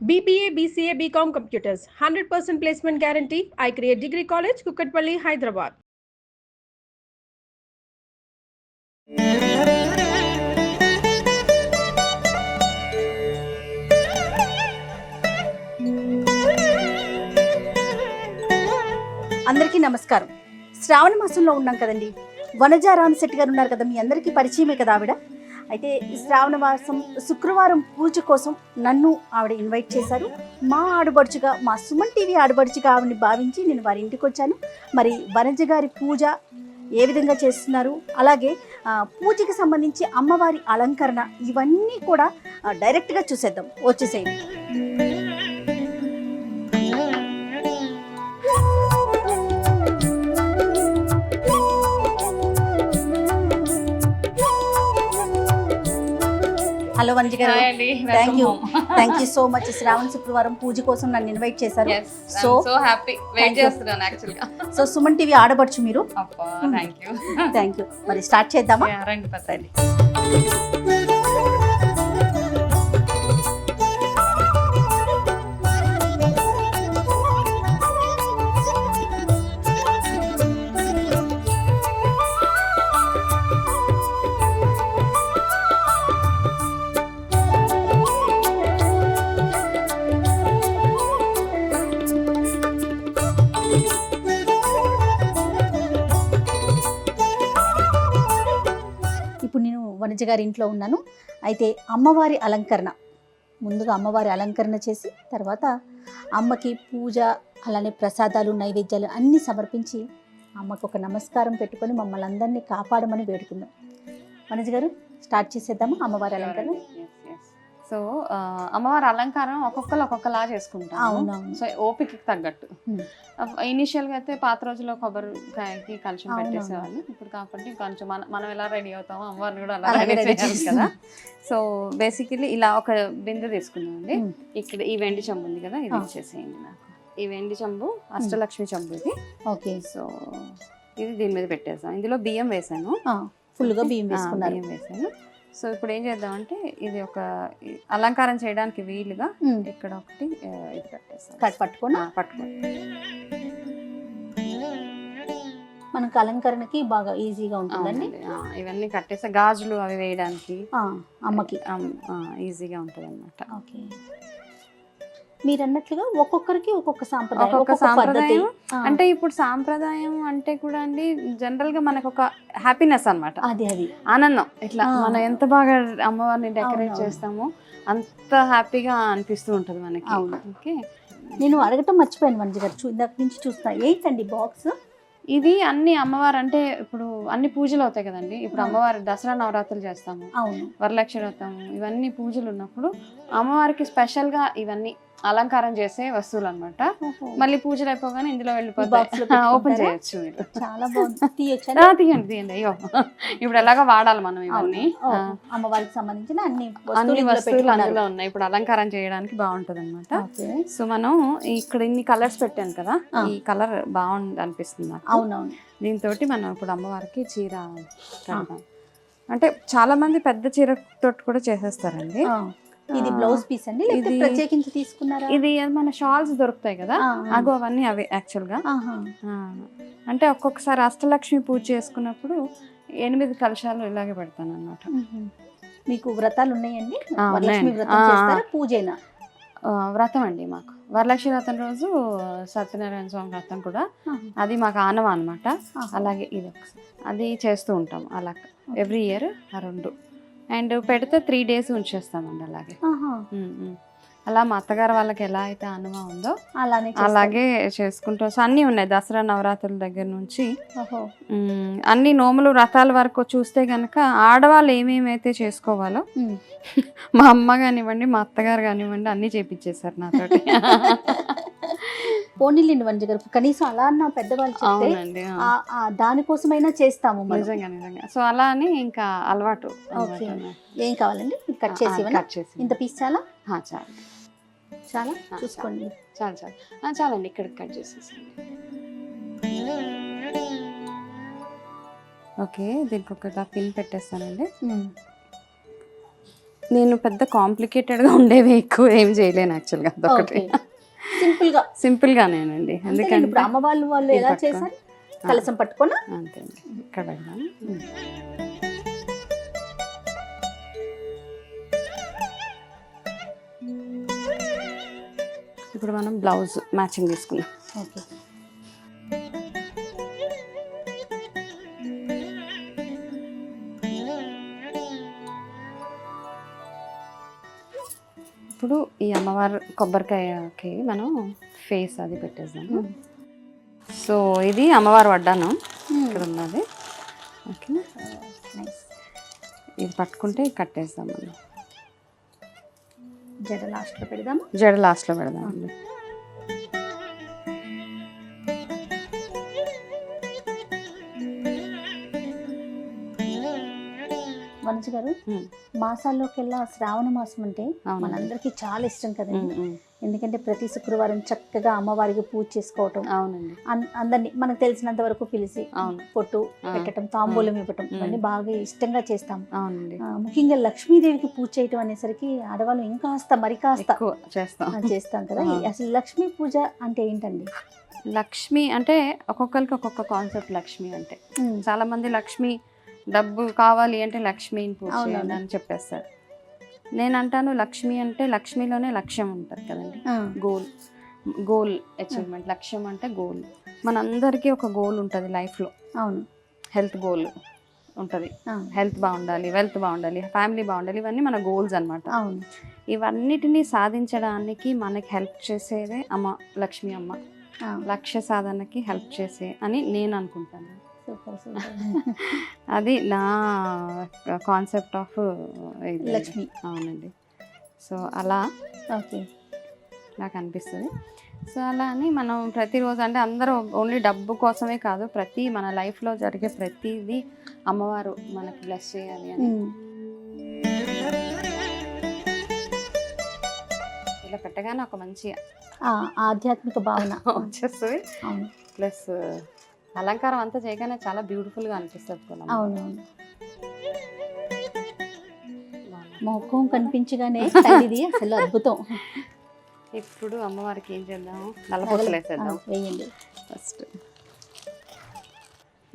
BBA, BCA, BCom Computers, 100% placement guarantee. I create Degree College, Kukatpalli, Hyderabad. అందరికీ నమస్కారం. శ్రావణ మాసంలో ఉన్నాం కదండి. వనజా రామశెట్టి గారు ఉన్నారు కదా, మీ అందరికీ పరిచయమే కదా ఆవిడ. అయితే ఈ శ్రావణ మాసం శుక్రవారం పూజ కోసం నన్ను ఆవిడ ఇన్వైట్ చేశారు. మా ఆడబడుచుగా, మా సుమన్ టీవీ ఆడబడుచుగా ఆవిడని భావించి నేను వారి ఇంటికి వచ్చాను. మరి వనజ గారి పూజ ఏ విధంగా చేస్తున్నారు, అలాగే పూజకి సంబంధించి అమ్మవారి అలంకరణ, ఇవన్నీ కూడా డైరెక్ట్గా చూసేద్దాం. వచ్చేసేయండి. హలో వనజ గారు, థ్యాంక్ యూ సో మచ్. శ్రావణ శుక్రవారం పూజ కోసం నన్ను ఇన్వైట్ చేశారు. సో హ్యాపీ, వెయిట్ చేస్తున్నాను యాక్చువల్గా. సో సుమన్ టీవీ ఆడబడుచు మీరు. Thank you. మరి స్టార్ట్ చేద్దామా? రండి పదండి. వనజ గారి ఇంట్లో ఉన్నాను. అయితే అమ్మవారి అలంకరణ, ముందుగా అమ్మవారి అలంకరణ చేసి తర్వాత అమ్మకి పూజ, అలానే ప్రసాదాలు, నైవేద్యాలు అన్నీ సమర్పించి అమ్మకు ఒక నమస్కారం పెట్టుకొని మమ్మల్ని అందరినీ కాపాడమని వేడుకుందాం. వనజ గారు, స్టార్ట్ చేసేద్దామా అమ్మవారి అలంకరణ? సో అమ్మవారి అలంకారం ఒక్కొక్కలా చేసుకుంటాం. అవునవును. సో ఓపికకి తగ్గట్టు. ఇనిషియల్గా అయితే పాత రోజుల్లో కొబ్బరికాయకి కలుషం పెట్టేసేవాళ్ళు. ఇప్పుడు కాబట్టి కొంచెం మనం ఎలా రెడీ అవుతామో అమ్మవారిని కూడా అలా రెడీ చేయాలి కదా. సో బేసికలీ ఇలా ఒక బిందె తీసుకున్నామండి. ఇక్కడ ఈ వెండి చెంబు ఉంది కదా, ఇది ఇచ్చేసేయండి నాకు. ఈ వెండి చెంబు అష్టలక్ష్మి చెంబు ఇది. ఓకే. సో ఇది దీని మీద పెట్టేసాం. ఇందులో బియ్యం వేసాను, ఫుల్గా బియ్యం వేసాను. సో ఇప్పుడు ఏం చేద్దామంటే, ఇది ఒక అలంకారం చేయడానికి వీలుగా ఇక్కడ ఒకటి ఇది పెట్టేస్తాం. పట్టుకోండి. మనకు అలంకరణకి బాగా ఈజీగా ఉంటుందండి. ఇవన్నీ కట్టేస్తే గాజులు అవి వేయడానికి అమ్మకి ఈజీగా ఉంటుంది అన్నమాట. ఓకే. మీరు అన్నట్లుగా ఒక్కొక్కరికి ఒక్కొక్క సాంప్రదాయం. అంటే ఇప్పుడు సాంప్రదాయం అంటే కూడా అండి, జనరల్ గా మనకు ఒక హ్యాపీనెస్ అన్నమాట, అది ఆనందం. ఇట్లా మనం ఎంత బాగా అమ్మవారిని డెకరేట్ చేస్తామో అంత హ్యాపీగా అనిపిస్తూ ఉంటుంది మనకి. ఓకే. నేను అడగటం మర్చిపోయాను వనజ గారు, ఇందాక నుంచి చూస్తున్నా. ఏంటండి బాక్స్ ఇది? అన్ని అమ్మవారు అంటే ఇప్పుడు అన్ని పూజలు అవుతాయి కదండి. ఇప్పుడు అమ్మవారి దసరా నవరాత్రులు చేస్తాము, వరలక్ష్మి వ్రతము, ఇవన్నీ పూజలు ఉన్నప్పుడు అమ్మవారికి స్పెషల్ గా ఇవన్నీ అలంకారం చేసే వస్తువులు అన్నమాట. మళ్ళీ పూజలు అయిపోగానే ఇందులో వెళ్ళిపోతాయి, ఓపెన్ చేయొచ్చు మీరు. చాలా బాగుంది. తీయండి. అయ్యో, ఇప్పుడు ఎలాగో వాడాలి మనం ఇవన్నీ. అమ్మవారికి సంబంధించిన అన్ని వస్తువులు అందులో ఉన్నాయి. ఇప్పుడు అలంకారం చేయడానికి బాగుంటది అనమాట. సో మనం ఇక్కడ ఇన్ని కలర్స్ పెట్టాను కదా, ఈ కలర్ బాగుంది అనిపిస్తుంది నాకు. అవునవును. దీంతో మనం ఇప్పుడు అమ్మవారికి చీర కడదాం. అంటే చాలా మంది పెద్ద చీర తోటి కూడా చేసేస్తారండి. ఇది బ్లౌజ్ పీస్ అండి, ఇది ప్రత్యేకించి తీసుకున్నారా? ఇది మన షాల్స్ దొరుకుతాయి కదా, అవన్నీ అవే యాక్చువల్ గా. అంటే ఒక్కొక్కసారి అష్టలక్ష్మి పూజ చేసుకున్నప్పుడు 8 కలశాలు ఇలాగే పెడతాను అన్నమాట. మీకు వ్రతాలు ఉన్నాయండి? పూజేనా? వ్రతం అండి మాకు. వరలక్ష్మి వ్రతం రోజు సత్యనారాయణ స్వామి వ్రతం కూడా, అది మాకు ఆనవా అనమాట. అలాగే ఇది అది చేస్తూ ఉంటాం అలా ఎవ్రీ ఇయర్. ఆ 2 అండ్ పెడితే 3 days ఉంచేస్తామండి అలాగే. అలా మా అత్తగారు వాళ్ళకి ఎలా అయితే ఆనవా ఉందో అలాగే చేసుకుంటాం. సో అన్నీ ఉన్నాయి, దసరా నవరాత్రుల దగ్గర నుంచి అన్ని నోములు వ్రతాల వరకు చూస్తే కనుక ఆడవాళ్ళు ఏమేమైతే చేసుకోవాలో మా అమ్మ కానివ్వండి, మా అత్తగారు కానివ్వండి, అన్నీ చేపించేశారు నాతోటి. పోనీలేండి వనజ గారు, కనీసం అలా అన్న పెద్దవాళ్ళు చెప్తే దానికోసమైనా చేస్తాము. నిజంగా. సో అలా అని ఇంకా అలవాటు. ఏం కావాలండి? కట్ చేసి ఇంత పీస్ చాలా చాలా చూసుకోండి. చాలండి, ఇక్కడ కట్ చేసేసండి. ఓకే, దీనికి ఒక పిన్ పెట్టేస్తానండి. నేను పెద్ద కాంప్లికేటెడ్గా ఉండేవి ఎక్కువ ఏం చేయలేను యాక్చువల్గా, అదొకటి సింపుల్ గా సింపుల్గానేనండి. ఎందుకంటే ఇప్పుడు అమ్మ వాళ్ళు ఎలా చేశారు, కలసం పట్టుకోనా అంతే అండి. ఇక్కడ పెడదాము. ఇప్పుడు మనం బ్లౌజ్ మ్యాచింగ్ తీసుకుందాం. ఓకే. ఇప్పుడు ఈ అమ్మవారు కొబ్బరికాయకి మనం ఫేస్ అది పెట్టేద్దాము. సో ఇది అమ్మవారు వడ్డాను ఇక్కడ ఉన్నది. ఓకే, ఇది పట్టుకుంటే కట్టేద్దాం మనం. జడ లాస్ట్లో పెడదాము. జడ లాస్ట్లో పెడదామండి. వనజ గారు, మాసాల్లోకెల్లా శ్రావణ మాసం అంటే మనందరికీ చాలా ఇష్టం కదండి. ఎందుకంటే ప్రతి శుక్రవారం చక్కగా అమ్మవారికి పూజ చేసుకోవటం, అవునండి, అందరినీ మనకు తెలిసినంత వరకు పిలిచి పొట్టు పెట్టడం, తాంబూలం ఇవ్వటం, ఇవన్నీ బాగా ఇష్టంగా చేస్తాం. అవునండి. ముఖ్యంగా లక్ష్మీదేవికి పూజ చేయటం అనేసరికి ఆడవాళ్ళు ఇంకాస్త మరి కాస్త చేస్తాం కదా. అసలు లక్ష్మీ పూజ అంటే ఏంటండి? లక్ష్మి అంటే ఒక్కొక్కరికి ఒక్కొక్క కాన్సెప్ట్. లక్ష్మి అంటే చాలా మంది లక్ష్మి డబ్బు కావాలి అంటే లక్ష్మిని పూజ చేయండి అని చెప్పేస్తారు. నేను అంటాను లక్ష్మి అంటే లక్ష్మిలోనే లక్ష్యం ఉంటుంది కదండి, గోల్ అచీవ్మెంట్. లక్ష్యం అంటే గోల్. మనందరికీ ఒక గోల్ ఉంటుంది లైఫ్లో. అవును. హెల్త్ గోల్ ఉంటుంది, హెల్త్ బాగుండాలి, వెల్త్ బాగుండాలి, ఫ్యామిలీ బాగుండాలి, ఇవన్నీ మన గోల్స్ అనమాట. అవును. ఇవన్నిటినీ సాధించడానికి మనకి హెల్ప్ చేసేదే అమ్మ, లక్ష్మి అమ్మ. లక్ష్య సాధనకి హెల్ప్ చేసే అని నేను అనుకుంటాను. అది నా కాన్సెప్ట్ ఆఫ్ లక్ష్మి. అవునండి. సో అలా ఓకే నాకు అనిపిస్తుంది. సో అలా అని మనం ప్రతిరోజు అంటే అందరూ ఓన్లీ డబ్బు కోసమే కాదు, ప్రతి మన లైఫ్లో జరిగే ప్రతిదీ అమ్మవారు మనకి బ్లెస్ చేయాలి అని ఇలా పెట్టగానే ఒక మంచి ఆధ్యాత్మిక భావన వచ్చేస్తుంది. ప్లస్ అలంకారం అంతా చేయగానే చాలా బ్యూటిఫుల్గా అనిపిస్తుంది. అవునవును. మొఖం కనిపించగానే ఇది అసలు అద్భుతం. ఇప్పుడు అమ్మవారికి ఏం చేద్దాము, నల్లపూసలు వేసేద్దాం. వేయండి ఫస్ట్.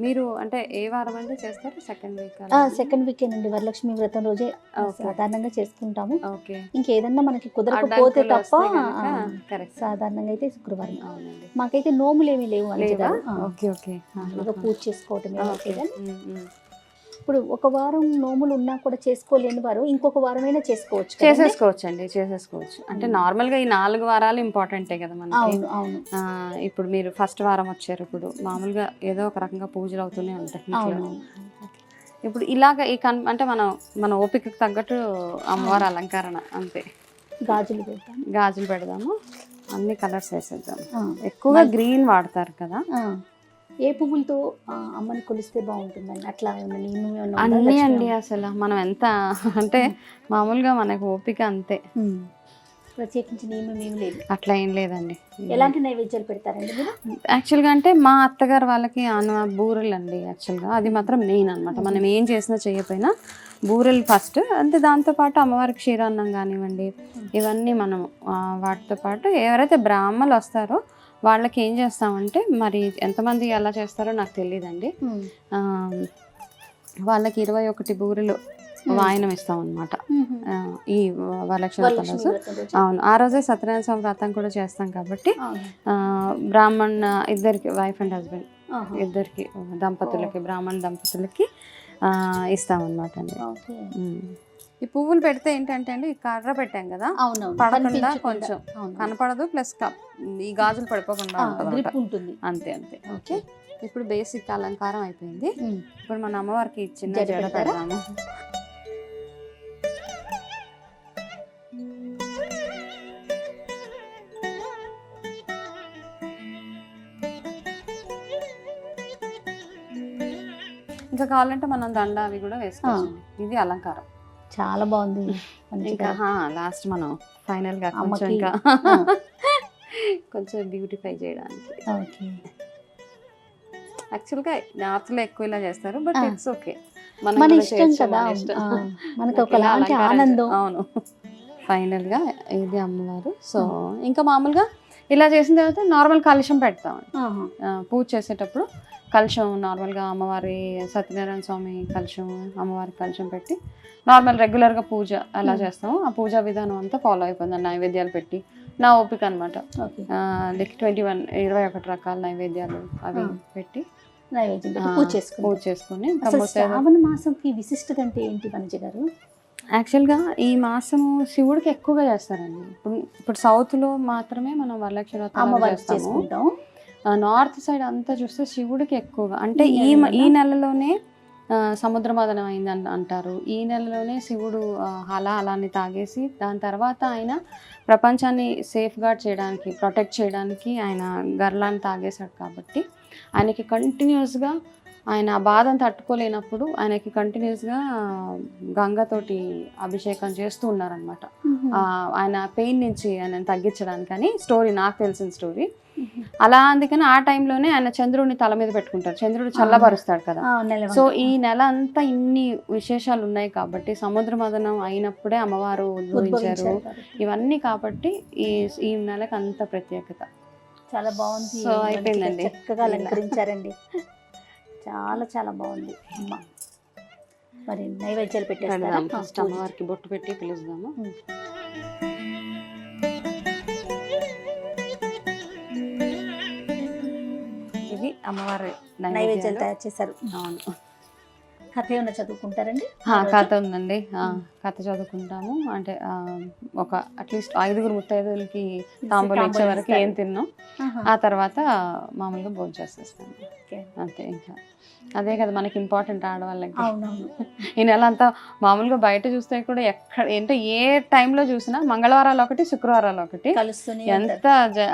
మీరు అంటే ఏ వారం అంటే చేస్తారు? సెకండ్ వీకేనండి. వరలక్ష్మి వ్రతం రోజే సాధారణంగా చేసుకుంటాము. ఓకే. ఇంకేదన్నా మనకి కుదరకపోతే తప్ప సాధారణంగా అయితే శుక్రవారం. మాకైతే నోములు ఏమీ లేవు అంటారు. పూజ చేసుకోవటం. ఇప్పుడు ఒక వారం నోములు ఉన్నా కూడా చేసుకోలేని వారు ఇంకొక వారమైనా చేసేసుకోవచ్చు అండి, చేసేసుకోవచ్చు. అంటే నార్మల్గా ఈ 4 వారాలు ఇంపార్టెంటే కదా మనకి. ఇప్పుడు మీరు ఫస్ట్ వారం వచ్చారు, ఇప్పుడు మామూలుగా ఏదో ఒక రకంగా పూజలు అవుతూనే ఉంటాయి. ఇప్పుడు ఇలాగ అంటే మన ఓపికకు తగ్గట్టు అమ్మవారి అలంకరణ అంతే. గాజులు పెడదాము, అన్ని కలర్స్ వేసేద్దాం. ఎక్కువగా గ్రీన్ వాడతారు కదా. ఏ పువ్వులతో అమ్మని కొలిస్తే బాగుంటుందండి? అట్లా అన్నీ అండి. అసలు మనం ఎంత అంటే మామూలుగా మనకు ఓపిక అంతే, ప్రత్యేకించి నియమం ఏం లేదు. అట్లా ఏం లేదండి. ఎలాంటి నైవేద్యాలు పెడతారండి మీరు? యాక్చువల్గా అంటే మా అత్తగారు వాళ్ళకి బూరెలు అండి. యాక్చువల్గా అది మాత్రం మెయిన్ అనమాట. మనం ఏం చేసినా చేయకపోయినా బూరెలు ఫస్ట్. అంటే దాంతోపాటు అమ్మవారికి క్షీరాన్నం కానివ్వండి, ఇవన్నీ మనం వాటితో పాటు ఎవరైతే బ్రాహ్మణులు వస్తారో వాళ్ళకి ఏం చేస్తామంటే, మరి ఎంతమంది అలా చేస్తారో నాకు తెలియదండి, వాళ్ళకి 21 బూరెలు వాయనం ఇస్తాం అనమాట ఈ వరలక్ష్మి వ్రతం రోజు. అవును, ఆ రోజే సత్యనారాయణ స్వామి వ్రతం కూడా చేస్తాం కాబట్టి బ్రాహ్మణ్ ఇద్దరికి, వైఫ్ అండ్ హస్బెండ్ ఇద్దరికి దంపతులకి, బ్రాహ్మణ దంపతులకి ఇస్తామన్నమాట అండి. ఈ పువ్వులు పెడితే ఏంటంటే అండి, కర్ర పెట్టాం కదా, పడకుండా కొంచెం కనపడదు, ప్లస్ ఈ గాజులు పడిపోకుండా ఉంటుంది. అంతే అంతే. ఓకే. ఇప్పుడు బేసిక్ అలంకారం అయిపోయింది. ఇప్పుడు మన అమ్మవారికి చిన్న జడ పెడదాము. ఇంకా కావాలంటే మనం దండ అవి కూడా వేసుకోవచ్చు. ఇది అలంకారం చాలా బాగుంది. ఇంకా లాస్ట్ మనం ఫైనల్ గా కొంచెం బ్యూటిఫై చేయడానికి. ఓకే. యాక్చువల్గా నార్త్లో ఎక్కువ ఇలా చేస్తారు, బట్ ఇట్స్ ఓకే. మనం మన కూడా ఇష్టం చేయొచ్చు, కదా, మన ఇష్టం. మనకు ఇలా ఒకలాంటి అలంకారం ఆనందం. అవును. ఫైనల్ గా ఇది అమ్మవారు. సో ఇంకా మామూలుగా ఇలా చేసిన తర్వాత నార్మల్ కలశం పెడతాం. పూజ చేసేటప్పుడు కలశం నార్మల్గా అమ్మవారి సత్యనారాయణ స్వామి కలశం, అమ్మవారి కలశం పెట్టి నార్మల్ రెగ్యులర్గా పూజ ఎలా చేస్తామో ఆ పూజా విధానం అంతా ఫాలో అయిపోయింది. నైవేద్యాలు పెట్టి నా ఓపిక అనమాట. లైక్ 21 రకాల నైవేద్యాలు అవి పెట్టి నైవేద్యం పూజ చేసుకుని శ్రావణ మాసంకి విశిష్టత అంటే ఏంటి వనజ గారు? యాక్చువల్గా ఈ మాసము శివుడికి ఎక్కువగా చేస్తారండి. ఇప్పుడు సౌత్లో మాత్రమే మనం వరలక్ష్మి వ్రతం చేస్తాము. నార్త్ సైడ్ అంతా చూస్తే శివుడికి ఎక్కువగా అంటే ఈ నెలలోనే సముద్ర మదనం అయిందని అంటారు. ఈ నెలలోనే శివుడు అలాన్ని తాగేసి దాని తర్వాత ఆయన ప్రపంచాన్ని సేఫ్ గార్డ్ చేయడానికి, ప్రొటెక్ట్ చేయడానికి ఆయన గర్లాన్ని తాగేశాడు. కాబట్టి ఆయనకి కంటిన్యూస్గా ఆయన బాధను తట్టుకోలేనప్పుడు ఆయనకి కంటిన్యూస్గా గంగతోటి అభిషేకం చేస్తూ ఉన్నారనమాట. ఆయన పెయిన్ నుంచి ఆయన తగ్గించడానికి అని స్టోరీ, నాకు తెలిసిన స్టోరీ. అలా అందుకని ఆ టైంలోనే ఆయన చంద్రుడిని తల మీద పెట్టుకుంటారు. చంద్రుడు చల్లబరుస్తాడు కదా. సో ఈ నెల అంతా ఇన్ని విశేషాలు ఉన్నాయి కాబట్టి సముద్ర మదనం అయినప్పుడే అమ్మవారు ఉద్భవించారు ఇవన్నీ. కాబట్టి ఈ నెలకు అంత ప్రత్యేకత. చాలా బాగుంది. సో అయిపోయిందండి, చక్కగా అలంకరించారండి. చాలా చాలా బాగుంది. అమ్మ మరి నైవేద్యాలు పెట్టేస్తారా? ఫస్ట్ అమ్మవారికి బొట్టు పెట్టి పిలుస్తాము. ఇది అమ్మవారి నైవేద్యాలు తయారు చేశారు. అవును. కథ ఏమైనా చదువుకుంటారండి? కథ ఉందండి. కథ చదువుకుంటాము. అంటే ఒక అట్లీస్ట్ 5 ముత్తైదులకి తాంబూలం ఇచ్చే వరకు ఏం తిన్నాం, ఆ తర్వాత మామూలుగా భోజనం చేసేస్తాను అంతే. ఇంకా అదే కదా మనకి ఇంపార్టెంట్ ఆడవాళ్ళకి. ఈ నెల అంతా మామూలుగా బయట చూస్తే కూడా ఎక్కడ ఏంటో ఏ టైంలో చూసినా మంగళవారాలు ఒకటి, శుక్రవారాలు ఒకటి ఎంత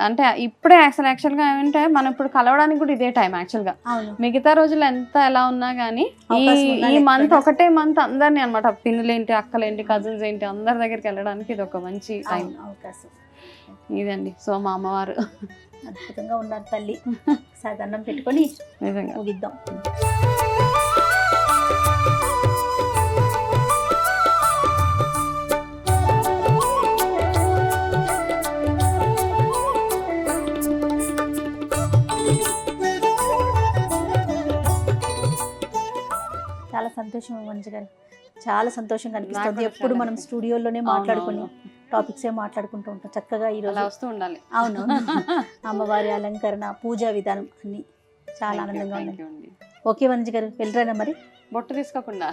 అంటే ఇప్పుడే యాక్చువల్గా ఏమంటే మనం ఇప్పుడు కలవడానికి కూడా ఇదే టైం యాక్చువల్గా. మిగతా రోజులు ఎంత ఎలా ఉన్నా కానీ ఈ మంత్ ఒకటే మంత్ అందరినీ అనమాట, పిన్నులేంటి, అక్కలేంటి, కజిన్స్ ఏంటి, అందరి దగ్గరికి వెళ్ళడానికి ఇది ఒక మంచి టైం అవకాశం ఇదండి. సో మా అమ్మవారు అద్భుతంగా ఉన్నారు తల్లి. సాధారణం పెట్టుకొని నిజంగా ముగిద్దాం. చాలా సంతోషం మంచి గారు, చాలా సంతోషంగా అనిపిస్తుంది. ఎప్పుడు మనం స్టూడియోలోనే మాట్లాడుకుని టాపిక్స్ మాట్లాడుకుంటూ ఉంటాం. చక్కగా ఈరోజు వస్తూ ఉండాలి. అవును. అమ్మవారి అలంకరణ, పూజా విధానం అన్ని చాలా ఆనందంగా ఉన్నాయి. ఓకే వనజ గారు, వెళ్ళరానా మరి? బొట్టు తీసుకోకుండా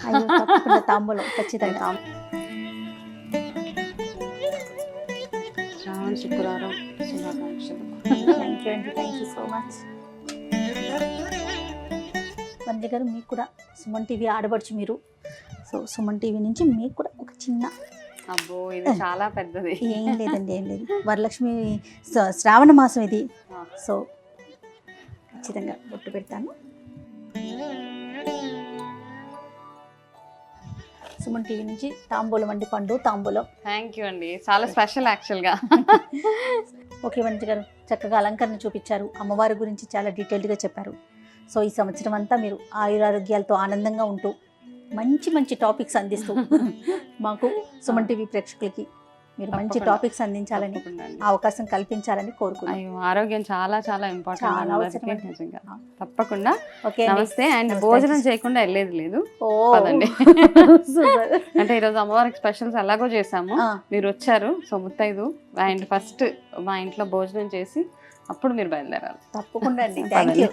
తాంబూలం ఖచ్చితంగా. శ్రావణ శుక్రవారం శుభాకాంక్షలు. Thank you so much. Vanaja గారు, మీకు కూడా సుమన్ టీవీ ఆడబడుచు మీరు. సో సుమన్ టీవీ నుంచి మీకు కూడా ఒక చిన్న, అబ్బో ఇది చాలా పెద్దది. ఏం లేదండి, ఏం లేదు. వరలక్ష్మి శ్రావణ మాసం ఇది. సో ఖచ్చితంగా బొట్టు పెడతాను. సుమన్ టీవీ నుంచి తాంబూలం అండి, పండు తాంబూలం. థ్యాంక్ యూ అండి, చాలా స్పెషల్ యాక్చువల్గా. ఓకే వనజ గారు, చక్కగా అలంకరణ చూపించారు. అమ్మవారి గురించి చాలా డీటెయిల్డ్గా చెప్పారు. సో ఈ సంవత్సరం అంతా మీరు ఆయురారోగ్యాలతో ఆనందంగా ఉంటూ మంచి మంచి టాపిక్స్ అందిస్తూ మాకు సుమన్ టీవీ ప్రేక్షకులకి మీరు మంచి టాపిక్స్ అందించాలని, అవకాశం కల్పించాలని కోరుకున్నాను. ఆరోగ్యం చాలా చాలా ఇంపార్టెంట్. తప్పకుండా. నమస్తే. అండ్ భోజనం చేయకుండా వెళ్ళేది లేదు. అంటే ఈరోజు అమ్మవారికి స్పెషల్స్ ఎలాగో చేసాము, మీరు వచ్చారు. సో ముత్తైదు అండ్ ఫస్ట్ మా ఇంట్లో భోజనం చేసి అప్పుడు మీరు బయలుదేరాలి. తప్పకుండా అండి. Thank you.